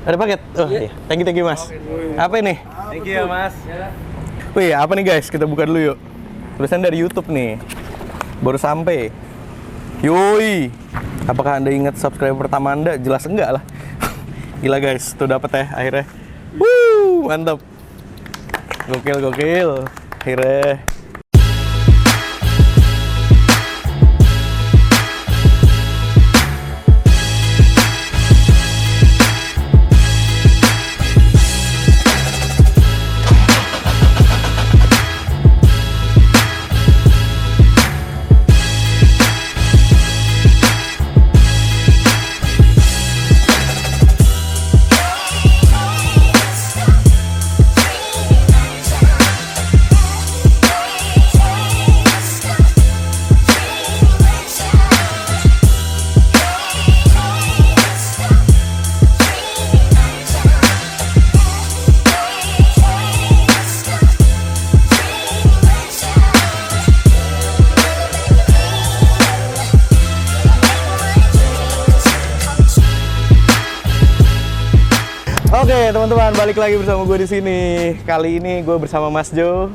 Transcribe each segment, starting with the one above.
Ada paket? Oh iya. Thank you Mas. Apa ini? Thank you Mas. Wih, apa nih guys? Kita buka dulu yuk. Tulisan dari YouTube nih. Baru sampai. Yoi. Apakah Anda ingat subscriber pertama Anda? Jelas enggak lah. Gila guys, tuh dapat ya akhirnya. Mantap. Gokil. Akhirnya. Oke teman-teman, balik lagi bersama gue di sini. Kali ini gue bersama Mas Jo.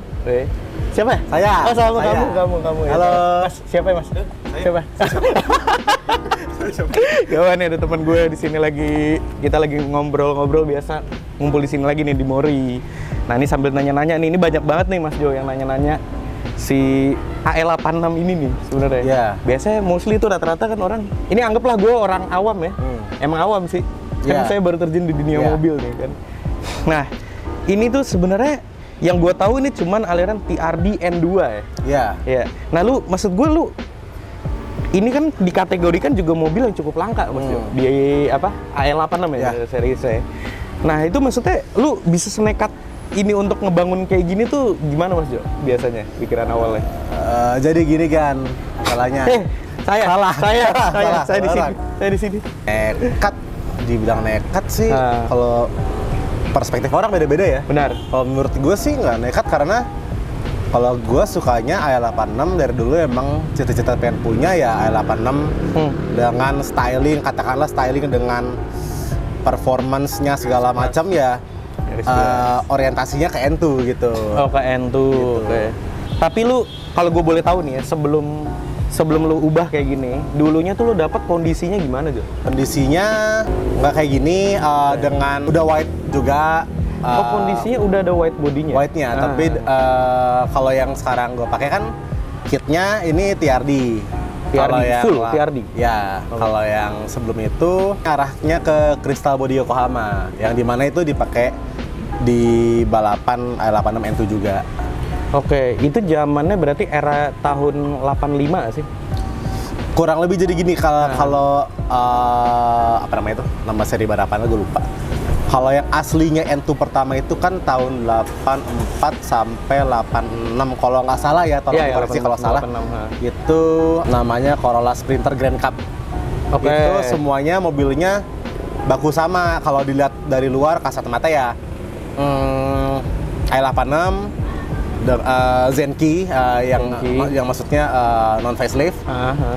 Siapa? Saya. Oh, sama saya. kamu. Halo. Mas, siapa ya Mas? Siapa? Kawan nih, ada teman gue di sini lagi. Kita lagi ngobrol-ngobrol biasa, ngumpul di sini lagi nih di Mori. Nah ini sambil nanya-nanya nih, ini banyak banget nih Mas Jo yang nanya-nanya si AE86 ini nih sebenarnya. Iya. Biasanya mostly itu rata-rata kan orang. Ini anggaplah gue orang awam ya. Emang awam sih. Kan saya baru terjun di dunia mobil nih kan. Nah, ini tuh sebenarnya yang gue tahu ini cuman aliran TRD N2 ya. Iya. Iya. Nah, maksud gue ini kan dikategorikan juga mobil yang cukup langka Mas Jo. Di apa? AE86 ya serisnya. Nah, itu maksudnya lu bisa senekat ini untuk ngebangun kayak gini tuh gimana Mas Jo biasanya pikiran awalnya? Jadi gini kan salahnya. Saya di sini. Nekat, dibilang nekat sih kalau perspektif orang beda-beda ya. Benar. Kalau menurut gue sih nggak nekat karena kalau gue sukanya AE86 dari dulu emang cita-cita pengen punya ya AE86 dengan katakanlah styling dengan performance-nya segala macam ya. Orientasinya ke N2 gitu. Oh, ke N2. Gitu. Oke. Tapi lu kalau gue boleh tahu nih ya, sebelum lu ubah kayak gini, dulunya tuh lu dapat kondisinya gimana, Jo? Kondisinya nggak kayak gini dengan udah white juga. Kondisinya udah ada white bodinya. White-nya, tapi kalau yang sekarang gue pakai kan kitnya ini TRD. Kalau yang full TRD. Ya, kalau yang sebelum itu arahnya ke Crystal Body Yokohama, yang dimana itu dipakai di balapan AE86 N2 juga. Oke, itu zamannya berarti era tahun 85 sih? Kurang lebih jadi gini, kalau apa namanya itu? Nama seri balapannya gue lupa. Kalau yang aslinya N2 pertama itu kan tahun 84 sampai 86 kalau nggak salah ya, tolong dikoreksi kalau salah. 86, itu namanya Corolla Sprinter Grand Cup. Oke. Itu semuanya mobilnya baku sama kalau dilihat dari luar kasat mata ya. AE86 Zenki yang maksudnya non facelift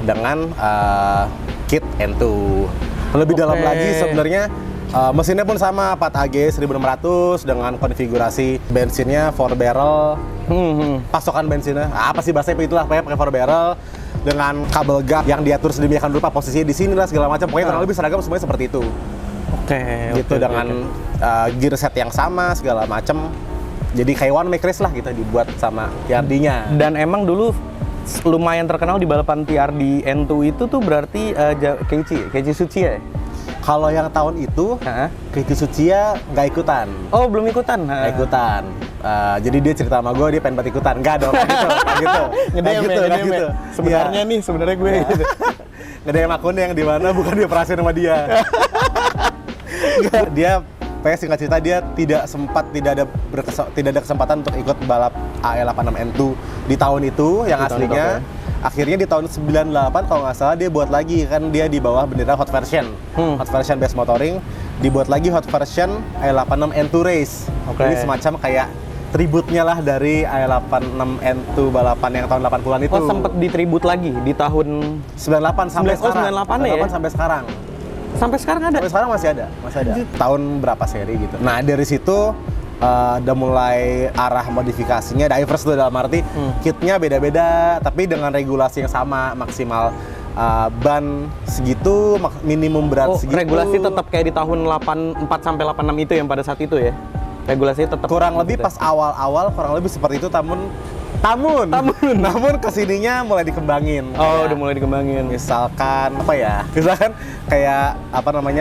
dengan kit N2. Lebih dalam lagi sebenarnya mesinnya pun sama 4AG 1600 dengan konfigurasi bensinnya 4 barrel. Pasokan bensinnya apa sih bahasa itulah, pakai 4 barrel dengan kabel gap yang diatur sedemikian rupa posisinya di sini lah segala macam. Pokoknya kurang lebih seragam semuanya seperti itu. Gitu dengan gear set yang sama segala macam. Jadi kayak one make race lah gitu dibuat sama TRD-nya. Dan emang dulu lumayan terkenal di balapan TRD N2 itu tuh berarti Keiichi Tsuchiya ya? Kalau yang tahun itu, Keiichi Tsuchiya nggak ikutan. Oh, belum ikutan? Nggak ikutan. Jadi dia cerita sama gue, dia pengen buat ikutan. Nggak dong, nggak gitu. Sebenarnya gue gitu. Nge-DM akunnya yang di mana bukan dia perhasil sama dia. Dia singkat cerita dia tidak ada kesempatan untuk ikut balap AE86 N2 di tahun itu yang aslinya. Akhirnya di tahun 98 kalau nggak salah dia buat lagi, kan dia di bawah bendera Hot Version. Hot Version Best Motoring dibuat lagi Hot Version AE86 N2 Race. Jadi semacam kayak tributnya lah dari AE86 N2 balapan yang tahun 80-an itu. Oh, sempet ditribut lagi di tahun 98 sampai sekarang. 98 ya? Sampai sekarang. Sampai sekarang ada? Sampai sekarang masih ada. Tahun berapa seri gitu. Nah, dari situ udah mulai arah modifikasinya diverse tuh, dalam arti kitnya beda-beda tapi dengan regulasi yang sama, maksimal ban segitu, minimum berat segitu. Regulasi tetap kayak di tahun 84 sampai 86 itu yang pada saat itu ya? Regulasinya tetap kurang lebih pas awal-awal kurang lebih seperti itu, namun kesininya mulai dikembangin. Udah mulai dikembangin. Misalkan kayak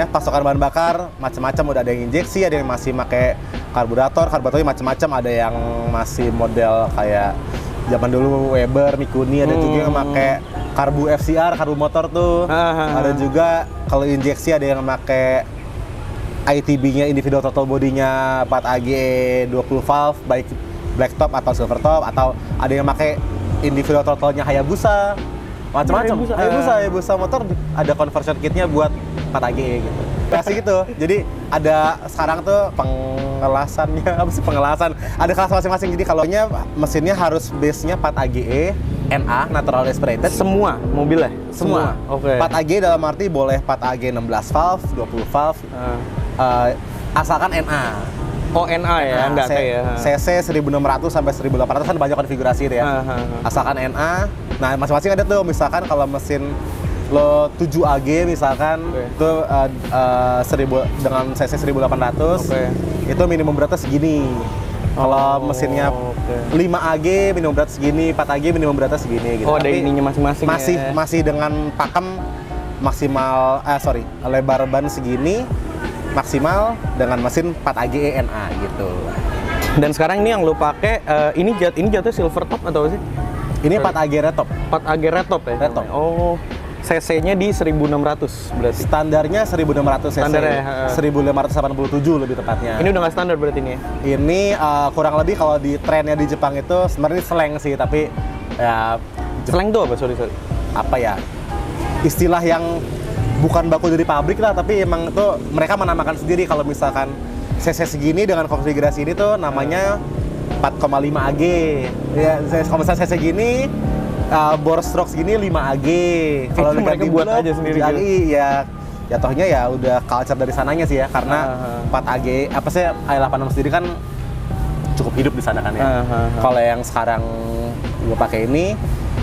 pasokan bahan bakar macam-macam, udah ada yang injeksi, ada yang masih pakai karburatornya macam-macam, ada yang masih model kayak zaman dulu Weber, Mikuni, ada juga yang pakai karbu FCR, karbu motor tuh. Ada juga kalau injeksi ada yang pakai ITB-nya, individual throttle body-nya 4AG 20 valve, baik black top atau silver top, atau ada yang pakai individual throttle-nya Hayabusa, macam-macam. Hayabusa motor ada conversion kitnya buat 4AG gitu. Kasih gitu. Jadi ada sekarang tuh pengelasannya, ada kelas masing-masing. Jadi kalau mesinnya harus base-nya 4AGE NA, natural aspirated. Semua mobilnya? Semua. Oke. 4AG dalam arti boleh 4AG 16 valve, 20 valve, asalkan NA. NA ya, enggak kayak CC 1600 sampai 1800 kan banyak konfigurasi itu ya. Asalkan NA. Nah, masing-masing ada tuh, misalkan kalau mesin lo 7AG misalkan, itu 1000 dengan CC 1800, itu minimum beratnya segini. Kalau mesinnya 5AG minimum berat segini, 4AG minimum beratnya segini gitu. Ada ininya masing-masing masih dengan pakem maksimal, lebar ban segini, maksimal dengan mesin 4AGE NA gitu. Dan sekarang ini yang lo pakai, ini jatuh silver top atau apa sih? Ini 4AG red top. 4AG red top ya? Red top. CC-nya di 1600 berarti? Standarnya 1600 cc. Standarnya? 1587 lebih tepatnya. Ini udah nggak standar berarti ini ya? Ini kurang lebih kalau di trennya di Jepang itu sebenarnya slang sih, tapi ya... Slang itu apa? Sorry. Apa ya? Istilah yang bukan baku dari pabrik lah, tapi emang itu mereka menamakan sendiri. Kalau misalkan CC segini dengan konfigurasi ini tuh namanya 4,5 AG. Ya, kalau misalnya CC gini, bore stroke segini 5 AG. Kalau mereka buat aja sendiri AG, ya jatuhnya ya udah culture dari sananya sih ya, karena 4 AG i86 sendiri kan cukup hidup di sana kan ya. Kalau yang sekarang gue pakai ini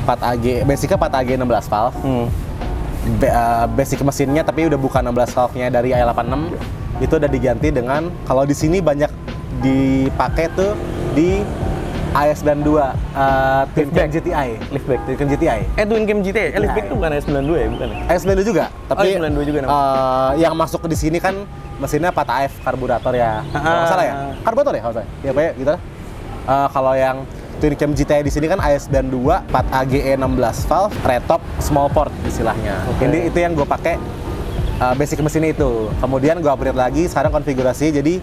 4 AG, basicnya 4 AG 16 valve. Basic mesinnya tapi udah bukan 16 valve-nya dari i86. Itu udah diganti dengan, kalau di sini banyak dipakai tuh di IS92 Twin Cam GTI. Liftback. Twin Cam GTI. Twin Cam GTI. Liftback itu bukan IS92 ya, bukan ya? IS92 juga, tapi IS92 juga yang masuk di sini kan mesinnya 4AF karburator ya. Kalau nggak salah ya? Karburator ya kalau saya. Ya Pak, gitu lah. Kalau yang Twin Cam GTI di sini kan IS92 4AGE 16 valve, red top, small port istilahnya. Ini itu yang gue pakai basic mesinnya itu. Kemudian gue upgrade lagi, sekarang konfigurasi jadi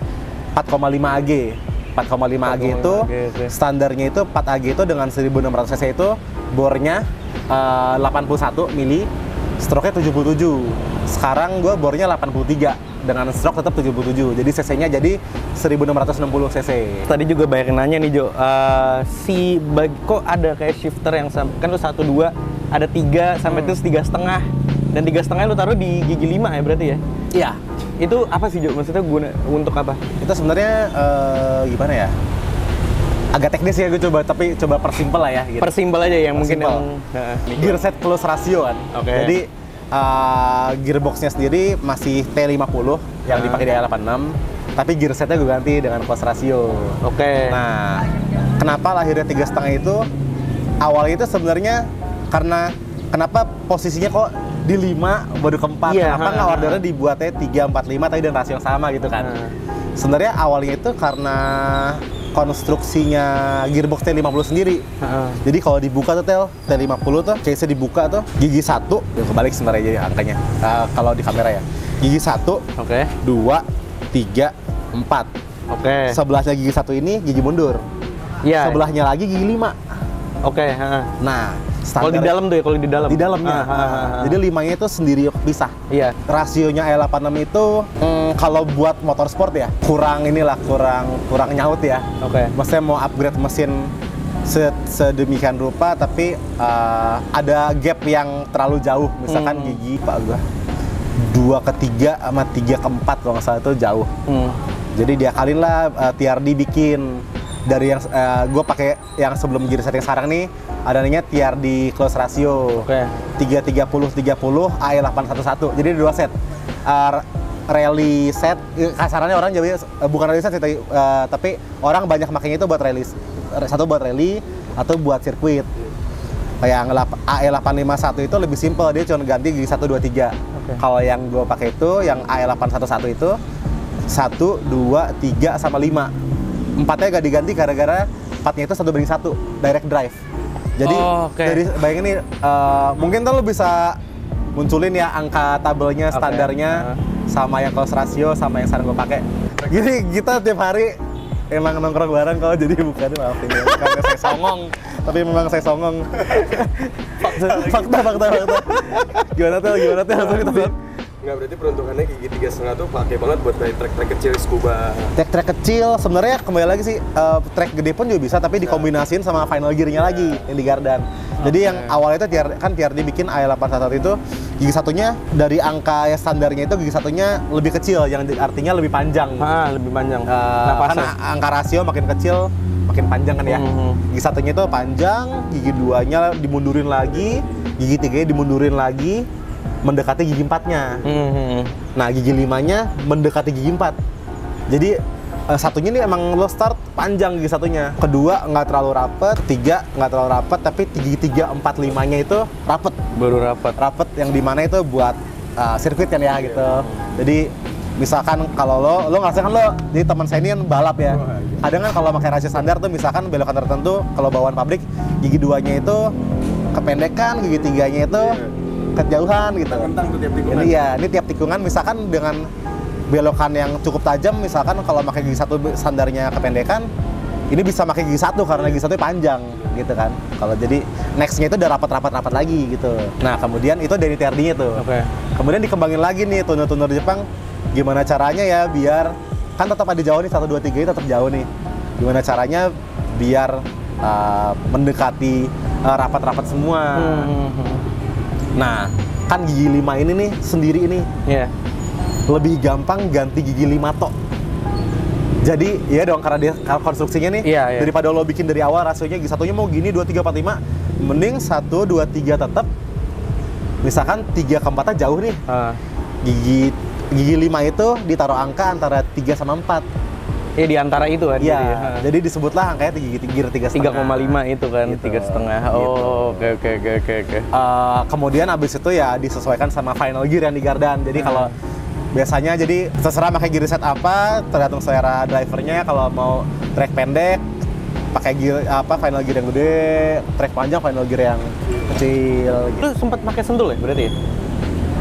4,5 AG. 4,5 AG itu standarnya itu 4 AG itu dengan 1600 cc itu bornya 81 mili, stroke-nya 77. Sekarang gue bornya 83 dengan stroke tetap 77. Jadi cc-nya jadi 1660 cc. Tadi juga banyak yang nanya nih Jo, kok ada kayak shifter yang kan lu 1 2 ada 3 sampai terus 3,5. Dan 3,5 lu taruh di gigi 5 ya berarti ya? Iya. Itu apa sih Jo? Maksudnya untuk apa? Itu sebenarnya gimana ya? Agak teknis ya gue coba persimpel lah ya gitu. Persimpel aja yang mungkin yang gear set close ratio kan. Jadi gearboxnya sendiri masih T50 yang dipakai di i86, tapi gear setnya gue ganti dengan close ratio. Nah, kenapa lahirnya 3,5 itu? Awalnya itu sebenarnya karena kenapa posisinya kok di 5 baru ke-4, kenapa nggak ordernya dibuatnya 3, 4, 5 tapi dengan rasio yang sama gitu kan. Sebenarnya awalnya itu karena konstruksinya gearbox T50 sendiri. Jadi kalau dibuka tuh T50 tuh case dibuka tuh gigi 1, kebalik sebenarnya jadi angkanya kalau di kamera ya. Gigi 1, 2, 3, 4. Sebelahnya gigi 1 ini gigi mundur. Sebelahnya lagi gigi 5. Nah, kalau di dalam tuh ya, kalau di dalam. Di dalamnya. Jadi 5-nya itu sendiri pisah. Rasionya i86 itu kalau buat motorsport ya kurang nyaut ya. Maksudnya mau upgrade mesin sedemikian rupa tapi ada gap yang terlalu jauh. Misalkan gigi 2 2/3 sama 3/4 kalau nggak salah itu jauh. Jadi dia kaliin lah TRD bikin dari yang gue pakai yang sebelum gearset yang sekarang nih ada namanya TRD close ratio. 330/30 AE811. Jadi ada 2 set. Rally set, kasarannya orang jawabnya bukan rally set sih, tapi orang banyak makanya itu buat rally. Satu buat rally atau buat sirkuit. Yang AE851 itu lebih simpel, dia cuma ganti gigi 1, 2, 3. Kalau yang gue pakai itu, yang AE811 itu 1, 2, 3, sama 5. 4-nya gak diganti gara-gara 4-nya itu 1/1, direct drive. Jadi dari bayangin nih, mungkin tuh lo bisa munculin ya angka tabelnya, standarnya, sama yang close ratio, sama yang sekarang gue pakai. Jadi kita tiap hari emang nongkrong bareng kalau jadi bukannya maafin ya. Karena saya songong, tapi memang saya songong. fakta. Gimana tuh langsung kita. Nggak, berarti peruntukannya gigi 3,5 tuh pakai banget buat kayak trek-trek kecil scuba. Trek kecil sebenarnya kembali lagi sih, trek gede pun juga bisa, tapi dikombinasiin sama final gear-nya lagi yang di gardan. Jadi yang awalnya itu TRD bikin AE811 itu gigi satunya dari angka yang standarnya itu gigi satunya lebih kecil, yang artinya lebih panjang. Lebih panjang. Karena angka rasio makin kecil makin panjang kan ya. Gigi satunya itu panjang, gigi 2-nya dimundurin lagi, gigi 3-nya dimundurin lagi, mendekati gigi 4-nya. Nah, gigi 5-nya mendekati gigi 4. Jadi satunya ini emang lo start panjang gigi satunya. Kedua nggak terlalu rapet, ketiga nggak terlalu rapet, tapi gigi 3, 4, 5-nya itu rapet. Baru rapet. Rapet yang dimana itu buat sirkuit kan ya gitu. Jadi misalkan kalau lo ngerasa kan lo jadi teman saya ini kan balap ya. Kadang kan kalau pakai rasio standar tuh misalkan belokan tertentu kalau bawaan pabrik gigi 2-nya itu kependekan, gigi 3-nya itu kejauhan gitu. Ini tiap tikungan misalkan dengan belokan yang cukup tajam, misalkan kalau pakai gigi 1 standarnya kependekan, ini bisa pakai gigi 1 karena gigi 1 panjang gitu kan. Kalau jadi next-nya itu udah rapat lagi gitu. Nah, kemudian itu dari TRD-nya tuh. Kemudian dikembangin lagi nih tuner-tuner Jepang, gimana caranya ya biar kan tetap ada jauh nih 1, 2, 3 ini tetap jauh nih. Gimana caranya biar mendekati rapat-rapat semua. Nah, kan gigi 5 ini nih sendiri ini. Lebih gampang ganti gigi 5 tok. Jadi, iya dong karena dia konstruksinya nih daripada lo bikin dari awal rasionya gigi satunya mau gini 2, 3, 4, 5, mending 1, 2, 3 tetap. Misalkan 3/4 jauh nih. Gigi 5 itu ditaruh angka antara 3 sama 4. Di antara itu kan. Jadi disebutlah angkanya gigi 3,5 itu kan, gitu. 3,5. Oke. Kemudian abis itu ya disesuaikan sama final gear yang di gardan. Jadi kalau biasanya jadi terserah pakai gear set apa, tergantung selera drivernya. Kalau mau trek pendek pakai gear final gear yang gede, trek panjang final gear yang kecil. Lu sempat pakai sentul ya berarti ya?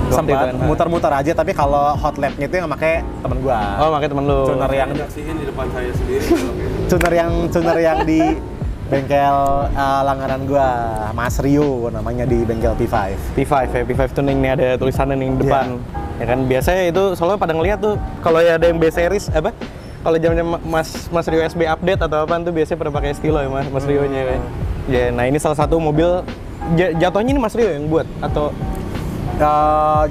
Sempat muter-muter aja, tapi kalau hot lap-nya itu yang pakai temen gua. Pakai temen lu. Tuner yang nyaksiin di depan saya sendiri. Tuner yang di bengkel langganan gua, Mas Rio namanya, di bengkel P5. P5 tuning nih ada tulisannya nih di depan. Ya kan biasanya itu soalnya pada ngeliat tuh kalau ya ada yang B series kalau zamannya Mas Rio SB update atau apaan tuh biasanya pada pakai Stilo ya Mas Rio-nya kan. Ya, nah ini salah satu mobil jatuhnya ini Mas Rio yang buat atau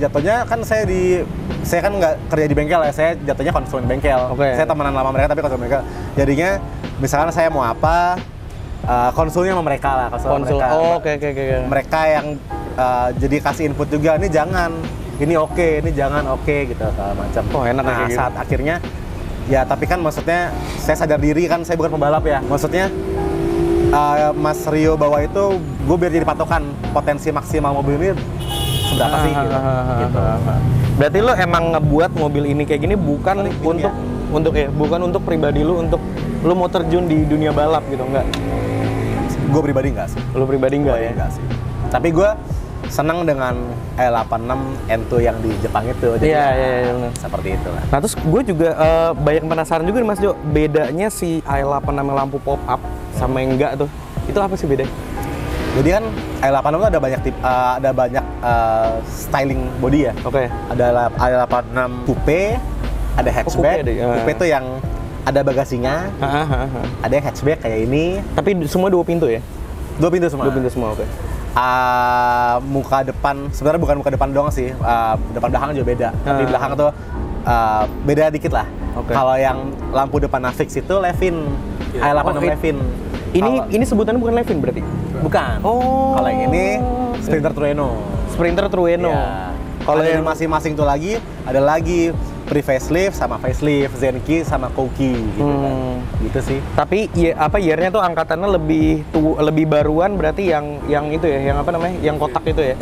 jatuhnya kan saya kan nggak kerja di bengkel ya, saya jatuhnya konsumen bengkel. Saya temenan lama mereka tapi konsumen bengkel. Jadinya misalkan saya mau apa, konsulnya sama mereka lah, mereka. Mereka yang jadi kasih input juga, ini jangan, ini oke, ini jangan oke gitu segala macam. Enak nah, kayak saat akhirnya ya, tapi kan maksudnya saya sadar diri kan, saya bukan pembalap ya. Maksudnya Mas Rio bawa itu gue biar jadi patokan potensi maksimal mobil ini seberapa sih gitu. Berarti lo emang ngebuat mobil ini kayak gini bukan bukan untuk pribadi lo, untuk lo mau terjun di dunia balap gitu, enggak? Gue pribadi enggak sih. Lo pribadi enggak ya? Enggak sih. Tapi gue senang dengan E86 N2 yang di Jepang itu. Iya. Seperti itu lah. Nah terus gue juga banyak penasaran juga nih Mas Jo, bedanya si E86 lampu pop up sama yang enggak tuh, itu apa sih bedanya? Jadi kan E86 itu ada banyak styling body ya. Ada E86 coupe, ada hatchback. Coupe itu yang ada bagasinya. Ada yang hatchback kayak ini. Tapi semua 2 pintu ya? 2 pintu semua. 2 pintu semua, muka depan, sebenarnya bukan muka depan doang sih, depan belakang juga beda. Tapi belakang tuh beda dikit lah. Kalau yang lampu depan fix itu Levin, i86 Levin. Ini sebutannya bukan Levin berarti? Bukan. Kalau yang ini Sprinter Trueno. Sprinter Trueno. Ya. Kalau yang masing-masing tuh ada lagi pre-facelift sama facelift, Zenki sama Kouki gitu kan. Gitu sih. Tapi year-nya tuh angkatannya lebih baruan berarti yang itu ya, yang apa namanya? Yang kotak itu ya.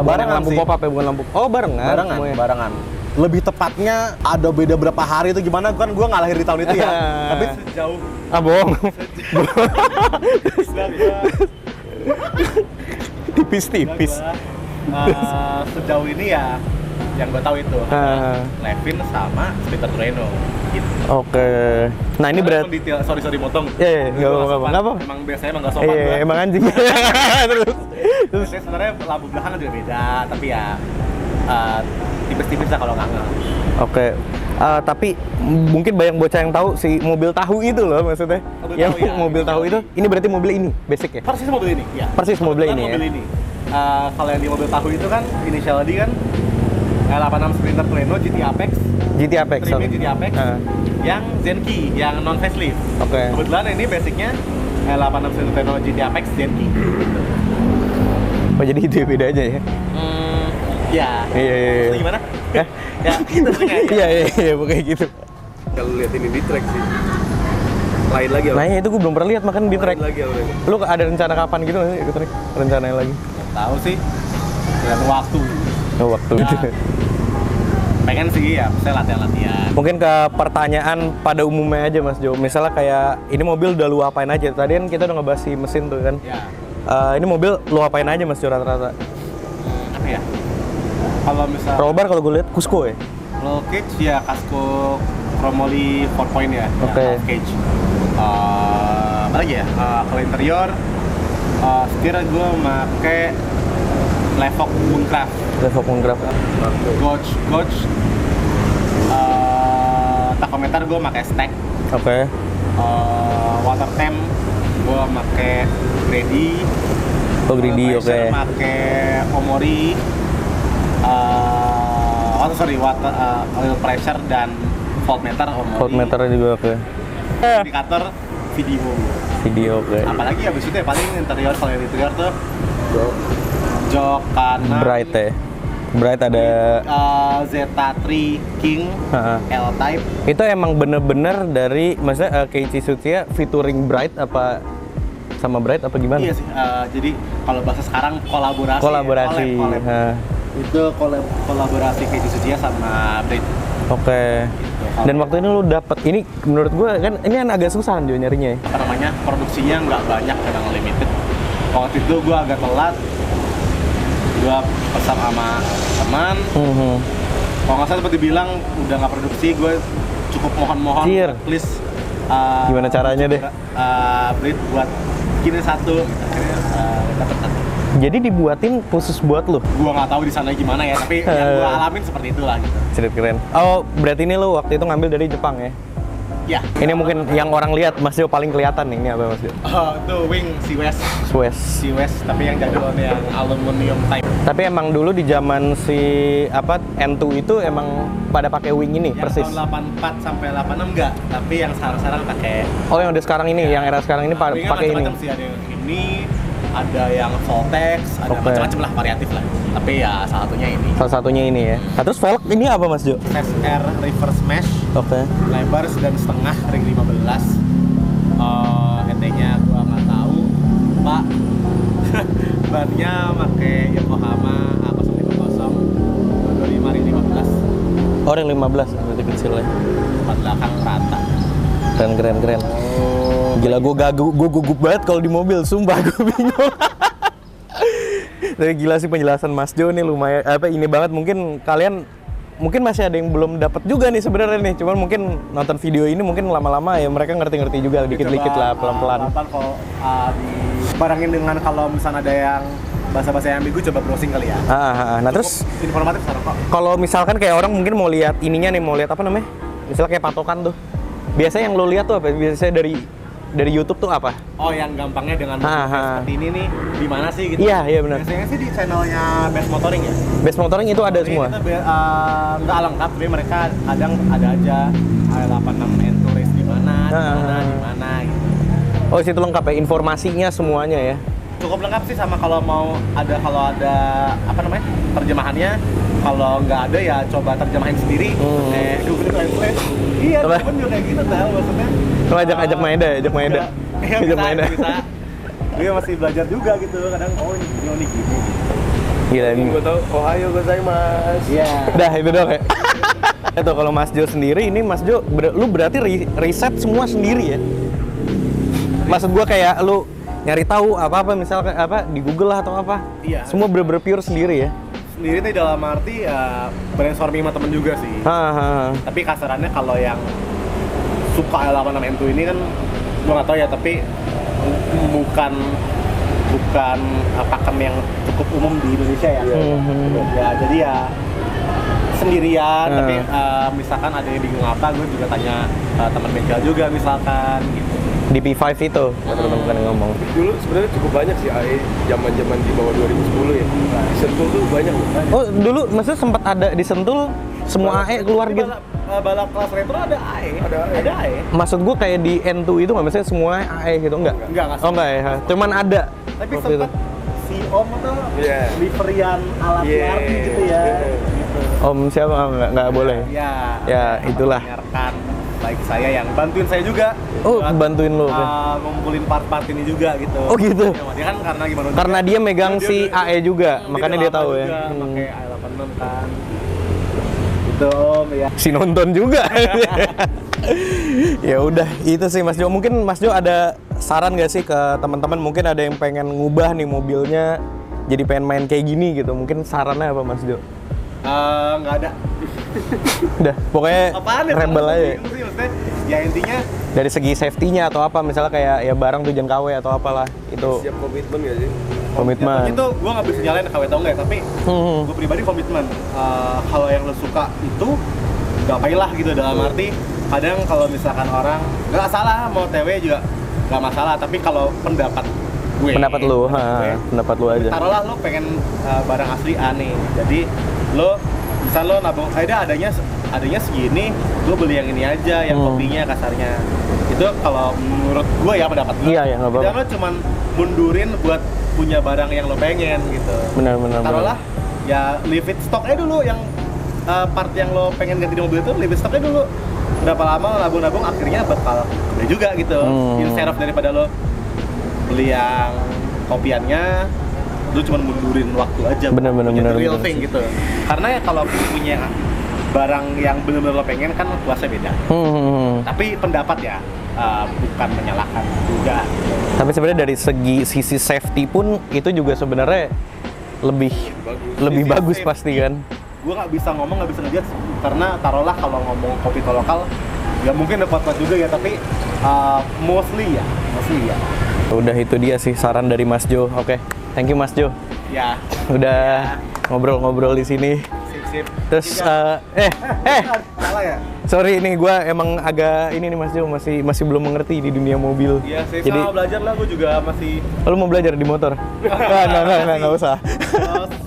Barengan lampu sih. pop-up ya, bukan lampu. Oh, barengan. Barengan. Lebih tepatnya ada beda berapa hari itu gimana, kan gue nggak lahir di tahun itu ya. Tapi sejauh bohong. Tipis-tipis. Sejauh ini ya yang gue tahu itu Levin sama Sprinter Trueno gitu. Oke. Nah ini berarti detail, sorry motong. Iya, nggak apa. Emang biasanya emang nggak sopan. Iya, emang anjing. Terus sebenarnya lampu belakang juga beda, tapi ya tipis-tipis lah kalau nggak. Oke. Tapi mungkin banyak bocah yang tahu si mobil tahu itu loh maksudnya. Mobil tahu itu, ini berarti mobil ini basic ya? Persis mobil ini, ya. Persis mobil ini ya. Kalau yang di mobil tahu itu kan inisial D kan L86 Sprinter Trueno GT Apex. GT Apex. Trimnya GT Apex. Yang Zenki, yang non facelift. Oke. Kebetulan ini basicnya L86 Sprinter Trueno GT Apex Zenki. Oh jadi itu beda aja ya? Ya. Iya. Itu gimana? Ya gitu sebenarnya. Iya, pokoknya gitu. Kalau lihat ini di track sih. Lain lagi. Nah itu gue belum pernah lihat, makan di track. Lain lagi orangnya. Lu ada rencana kapan gitu nggak sih ikut track? Rencananya lagi? Tahu sih. Dan waktu. Waktu itu. Pengen sih ya, saya latihan. Mungkin ke pertanyaan pada umumnya aja Mas Jo. Misalnya kayak ini mobil udah lu apain aja? Tadi kan kita udah ngebahas si mesin tuh kan. Ya. Ini mobil lu apain aja Mas Jo rata-rata? Apa ya? Kalau misal rollbar kalau gue lihat Cusco ya. Roll cage ya Casco Chromoly 4 point ya. Oke. Half cage. Apa lagi ya? Kalau interior setir gue pakai Levok Mooncraft. Levok Mooncraft. Gauge. Tachometer gue pakai stack. Oke. Water temp gue pakai Grady. Oh Grady, oke. Pakai Omori. Oil pressure dan voltmeter Omori. Voltmeter juga oke. Indikator video. Oke. Apalagi abis itu ya paling interior, kalau yang interior tuh jok kanan Bright ya. Bright ada Z3 King L-Type. Itu emang bener-bener dari maksudnya Keiichi Tsuchiya featuring Bright apa sama Bright apa gimana? Iya sih, jadi kalau bahasa sekarang kolaborasi. Ya, Itu kolaborasi Keiichi Tsuchiya sama Bright. Oke. Dan waktu ini lu dapet ini menurut gua kan ini agak susah kan juga nyarinya ya. Apa namanya, produksinya nggak banyak, kadang limited. Waktu itu gua agak telat, gua pesan sama teman. Kalau nggak salah seperti bilang udah nggak produksi, gue cukup mohon please. Gimana caranya deh? Beli buat kini satu. Akhirnya dapat satu. Jadi dibuatin khusus buat lu? Gua nggak tahu di sana gimana ya, tapi yang gua alamin seperti itulah gitu. Cerit keren. Oh berarti ini lu waktu itu ngambil dari Jepang ya? Ya. Ini mungkin yang orang lihat Mas Jo paling kelihatan nih, ini apa Mas Jo? Itu wing C-West, tapi yang jadul yang aluminium type. Tapi emang dulu di zaman si N2 itu emang pada pakai wing ini yang persis. Tahun 84 sampai 86 enggak, tapi yang sekarang pakai. Oh yang udah sekarang ini, yang era sekarang ini pakai ini. Macam-macam sih, ada yang ini, ada yang Voltex, ada macam-macam lah, variatif lah. Tapi ya salah satunya ini ya. Nah, terus velg ini apa Mas Jo? SR reverse mesh. Oke. Lebar 9,5 ring 15. ET-nya gua nggak tahu, Pak. Bannya pakai Yokohama A050 25 ring 15. Oh ring 15 berarti kecil ya. Depan belakang rata. Keren. Gila gue gugup banget kalau di mobil, sumpah gue bingung. Tapi gila sih penjelasan Mas Jo nih lumayan ini banget, mungkin kalian masih ada yang belum dapat juga nih sebenarnya nih, cuman mungkin nonton video ini mungkin lama-lama ya mereka ngerti-ngerti juga dikit-dikit lah pelan-pelan. Kalau dibarengin dengan kalau misalnya ada yang bahasa-bahasa yang ambigu, coba browsing kali ya. Nah cukup terus informatif sekarang kok. Kalau misalkan kayak orang mungkin mau lihat ininya nih, mau lihat apa namanya? Misalnya kayak patokan tuh. Biasanya yang lo lihat tuh apa? Biasanya dari dari YouTube tuh apa? Oh, yang gampangnya dengan Ha, ha. seperti ini nih, di mana sih gitu? Iya, iya benar. Biasanya sih di channelnya Best Motoring ya. Best Motoring itu ada Jadi semua. Itu nggak lengkap, tapi mereka kadang ada aja i86 N2 race di mana, di mana gitu. Oh, situ lengkap ya informasinya semuanya ya. Cukup lengkap sih, sama kalau ada apa namanya terjemahannya. Kalau nggak ada ya coba terjemahin sendiri. Google Translate. Iya, Apa? temen juga kayak gitu Tel, maksudnya. Lo ajak Maeda, ajak Maeda. Iya, Ajak Maeda. bisa. Dia masih belajar juga gitu, kadang ini gini. Gila ini. Gue tau, Ohio gozaimasu. Iya. Dah itu doang ya. Itu kalau Mas Jo sendiri ini Mas Jo, lu berarti riset semua sendiri ya? Maksud gua kayak lu nyari tahu apa-apa misalkan apa di Google lah atau apa? Iya. Semua bener-bener pure sendiri ya? Sendiri nih dalam arti brainstorming sama temen juga sih. Tapi kasarannya kalau yang suka L86 N2 ini kan gua nggak tahu ya, tapi bukan pakem yang cukup umum di Indonesia ya. Ya jadi ya sendirian, tapi misalkan ada yang bingung apa, gue juga tanya teman bengkel juga misalkan gitu. Di P5 itu, teman-teman ngomong. Dulu sebenarnya cukup banyak sih AE zaman-zaman di bawah 2010 ya. Di Sentul tuh banyak loh. Oh dulu maksudnya sempat ada di Sentul semua AE keluar Di gitu? balap kelas retro ada AE. Ada AE. Maksud gua kayak di N2 itu nggak maksudnya semua AE gitu enggak? Enggak Oh enggak ya, cuman ada. Tapi waktu itu. sempat si Om tuh Iya. liverian alat Iya. CRT gitu ya. Gitu. Om siapa? Nggak boleh. Ya, itulah. Menyiarkan baik saya yang bantuin saya juga. Oh, buat, bantuin lo. ngumpulin part-part ini juga gitu. Oh gitu. Ya, dia kan karena gimana? Karena dia megang si AE juga, makanya dia udah tahu lama ya. juga pakai i86 kan. Gitu Om ya. Si nonton juga. Ya udah, itu sih Mas Jo. Mungkin Mas Jo ada saran gak sih ke teman-teman? Mungkin ada yang pengen ngubah nih mobilnya, jadi pengen main kayak gini gitu. Mungkin sarannya apa Mas Jo? Nggak ada. Udah, pokoknya Apaan ya? rebel aja. Bingung sih, maksudnya, ya intinya Dari segi safety-nya atau apa, misalnya kayak ya barang tujuan KW atau apalah, itu Siap komitmen gak sih? komitmen. itu gue nggak bisa nyalain KW atau enggak, tapi gue pribadi komitmen. Kalau yang lo suka itu gapain lah gitu, dalam arti kadang kalau misalkan orang nggak salah mau TW juga nggak masalah, tapi kalau pendapat gue, Pendapat lu, pendapat lu aja. taruhlah lo pengen barang asli aneh, jadi lo misal lo nabung adanya segini, lo beli yang ini aja, yang kopinya kasarnya. Itu kalau menurut gue ya, pendapat gue. Iya, ya, nggak apa-apa. Dan lo cuman mundurin buat punya barang yang lo pengen gitu. Benar. Taruhlah ya leave it stock aja dulu, yang part yang lo pengen ganti di mobil itu leave it stock aja dulu. Berapa lama nabung-nabung akhirnya bakal gede juga gitu. Instead of daripada lo beli yang kopiannya, lo cuma mundurin waktu aja. Bener, punya the real bener thing gitu. Karena ya kalau punya barang yang benar-benar lo pengen kan puasnya beda. Tapi pendapat ya, bukan menyalahkan juga. Tapi sebenarnya dari sisi safety pun itu juga sebenarnya lebih bagus pasti kan. Gue nggak bisa ngomong, nggak bisa ngejudge, karena taruhlah kalau ngomong kopi lokal ya mungkin ada kuat juga ya, tapi mostly ya. Udah, itu dia sih saran dari Mas Jo. Oke, thank you Mas Jo. Ya. Udah ngobrol-ngobrol di sini. Sip. Terus Salah ya? sorry, ini gue emang agak ini nih Mas Jo, masih belum mengerti di dunia mobil. Iya, saya Jadi sama belajar lah, gue juga masih. lu mau belajar di motor? Nggak usah.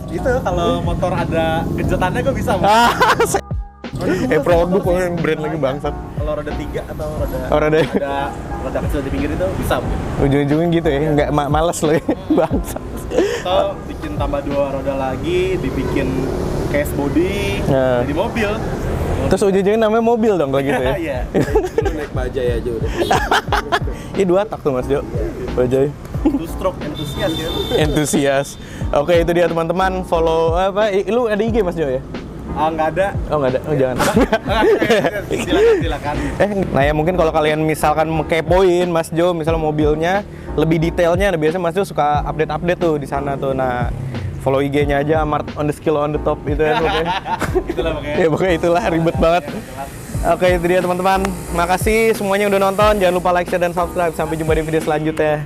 Gitu, kalau motor ada kejutannya gue bisa. Produk kok yang brand lagi bangsat. Kalau roda 3 atau roda roda kecil di pinggir itu bisa. Ujung-ujungnya gitu ya, nggak males lo ya, bangsat. Atau bikin tambah 2 roda lagi, dibikin case body, jadi mobil. Terus ujung-ujungnya namanya mobil dong kalau gitu ya. Iya. Lu naik bajai aja udah. Ini 2 tak tuh Mas Jo. Bajai. Two stroke entusias ya. Entusias. Oke, itu dia teman-teman. Follow apa? Lu ada IG Mas Jo ya? Nggak ada. Oh nggak ada, oh jangan. Silakan. Nah ya mungkin kalau kalian misalkan kepoin Mas Jo, misalnya mobilnya lebih detailnya, biasanya Mas Jo suka update tuh di sana tuh. Nah follow IG-nya aja, Mart on the skill on the top itu ya pokoknya. Itulah pokoknya. Ya pokoknya itulah, ribet banget. Oke, itu dia teman-teman. Makasih semuanya udah nonton. Jangan lupa like, share, dan subscribe. Sampai jumpa di video selanjutnya.